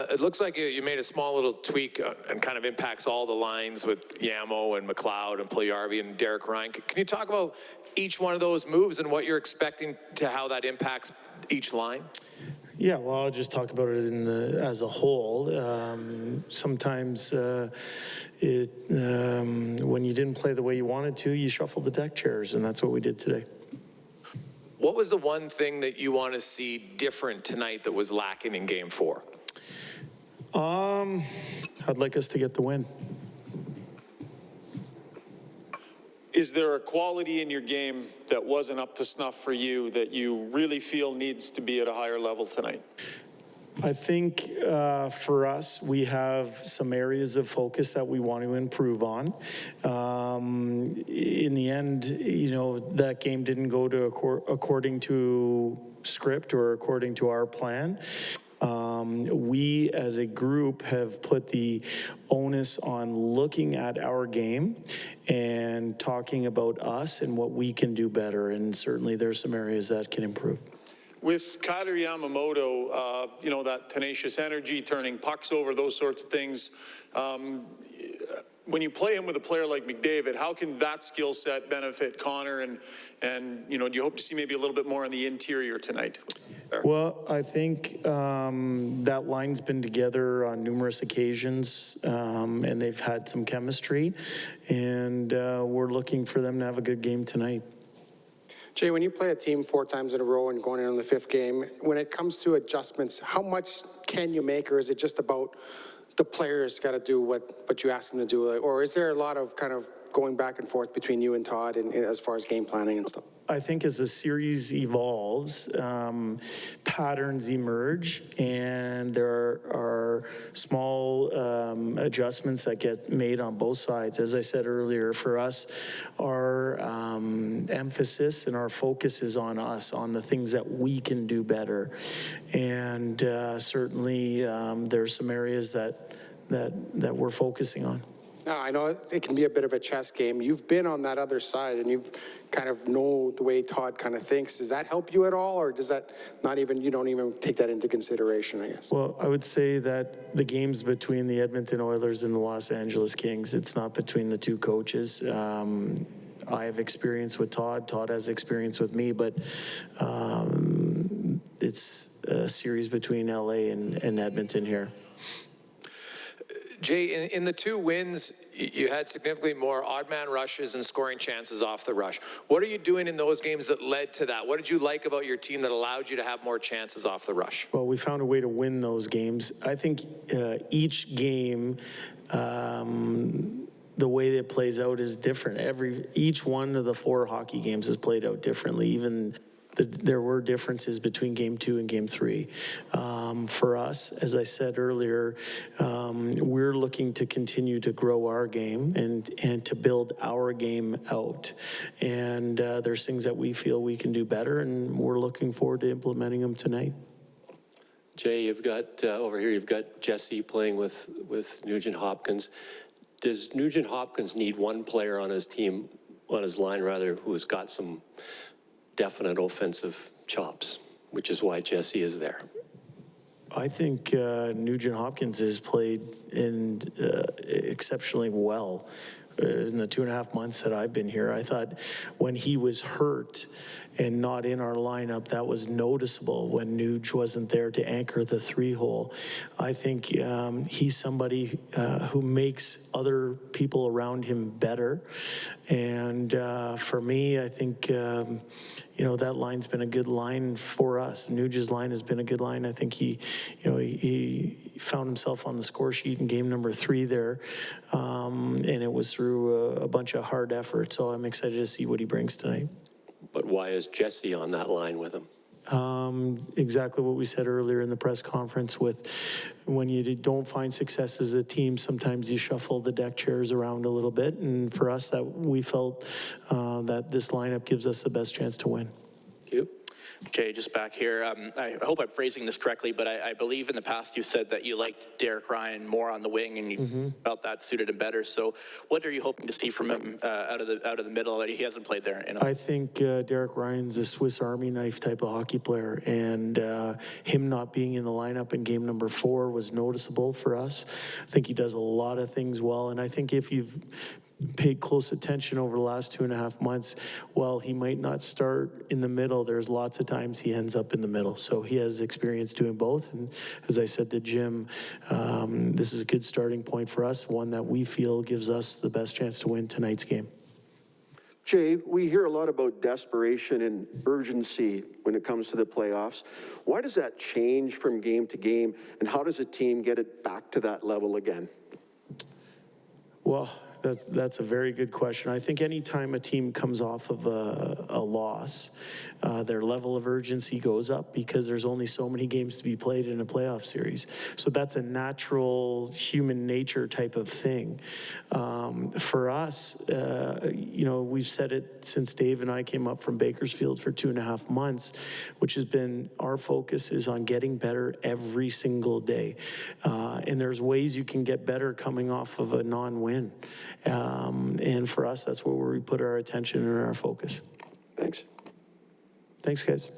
It looks like you made a small little tweak and kind of impacts all the lines with Yamo and McLeod and Puljujarvi and Derek Ryan. Can you talk about each one of those moves and what you're expecting to how that impacts each line? Yeah, well, I'll just talk about it as a whole. Sometimes when you didn't play the way you wanted to, you shuffled the deck chairs, and that's what we did today. What was the one thing that you want to see different tonight that was lacking in Game 4? I'd like us to get the win. Is there a quality in your game that wasn't up to snuff for you that you really feel needs to be at a higher level tonight? I think for us, we have some areas of focus that we want to improve on. In the end, you know, that game didn't go to according to script or according to our plan. We as a group have put the onus on looking at our game and talking about us and what we can do better. And certainly there's some areas that can improve. With Kailer Yamamoto, you know, that tenacious energy, turning pucks over, those sorts of things, when you play him with a player like McDavid, how can that skill set benefit Connor? And you know, do you hope to see maybe a little bit more on the interior tonight? Well, I think that line's been together on numerous occasions, and they've had some chemistry, and we're looking for them to have a good game tonight. Jay, when you play a team 4 times in a row and going in on the 5th game, when it comes to adjustments, how much can you make, or is it just about the players got to do what you ask them to do? Or is there a lot of kind of going back and forth between you and Todd and as far as game planning and stuff? I think as the series evolves, patterns emerge, and there are small adjustments that get made on both sides. As I said earlier, for us, our emphasis and our focus is on us, on the things that we can do better. And certainly there's some areas that we're focusing on. Now, I know it can be a bit of a chess game. You've been on that other side, and you've kind of know the way Todd kind of thinks. Does that help you at all, or does that not even, you don't even take that into consideration, I guess? Well, I would say that the game's between the Edmonton Oilers and the Los Angeles Kings. It's not between the two coaches. I have experience with Todd. Todd has experience with me, but it's a series between LA and Edmonton here. Jay, in the 2 wins, you had significantly more odd man rushes and scoring chances off the rush. What are you doing in those games that led to that? What did you like about your team that allowed you to have more chances off the rush? Well, we found a way to win those games. I think each game, the way it plays out is different. Each one of the 4 hockey games has played out differently. Even there were differences between Game 2 and Game 3. For us, as I said earlier, we're looking to continue to grow our game and to build our game out. And there's things that we feel we can do better, and we're looking forward to implementing them tonight. Jay, you've got over here, you've got Jesse playing with Nugent Hopkins. Does Nugent Hopkins need one player on his team, on his line rather, who's got some definite offensive chops, which is why Jesse is there? I think Nugent Hopkins has played exceptionally well in the 2.5 months that I've been here. I thought when he was hurt and not in our lineup, that was noticeable when Nuge wasn't there to anchor the 3-hole. I think he's somebody who makes other people around him better. And for me, I think, you know, that line's been a good line for us. Nuge's line has been a good line. I think he found himself on the score sheet in game number 3 there. And it was through a bunch of hard effort. So I'm excited to see what he brings tonight. But why is Jesse on that line with him? Exactly what we said earlier in the press conference with when you don't find success as a team, sometimes you shuffle the deck chairs around a little bit. And for us, that we felt that this lineup gives us the best chance to win. Thank you. Jay, just back here. I hope I'm phrasing this correctly, but I believe in the past you said that you liked Derek Ryan more on the wing and you felt that suited him better. So what are you hoping to see from him out of the middle that he hasn't played there? I think Derek Ryan's a Swiss Army knife type of hockey player, and him not being in the lineup in game number 4 was noticeable for us. I think he does a lot of things well, and I think if you've paid close attention over the last 2.5 months, while he might not start in the middle, there's lots of times he ends up in the middle. So he has experience doing both. And as I said to Jim, this is a good starting point for us, one that we feel gives us the best chance to win tonight's game. Jay, we hear a lot about desperation and urgency when it comes to the playoffs. Why does that change from game to game, and how does a team get it back to that level again? Well, that's a very good question. I think anytime a team comes off of a loss, their level of urgency goes up because there's only so many games to be played in a playoff series. So that's a natural human nature type of thing. For us, we've said it since Dave and I came up from Bakersfield for 2.5 months, which has been our focus is on getting better every single day. And there's ways you can get better coming off of a non-win. And for us, that's where we put our attention and our focus. Thanks. Thanks, guys.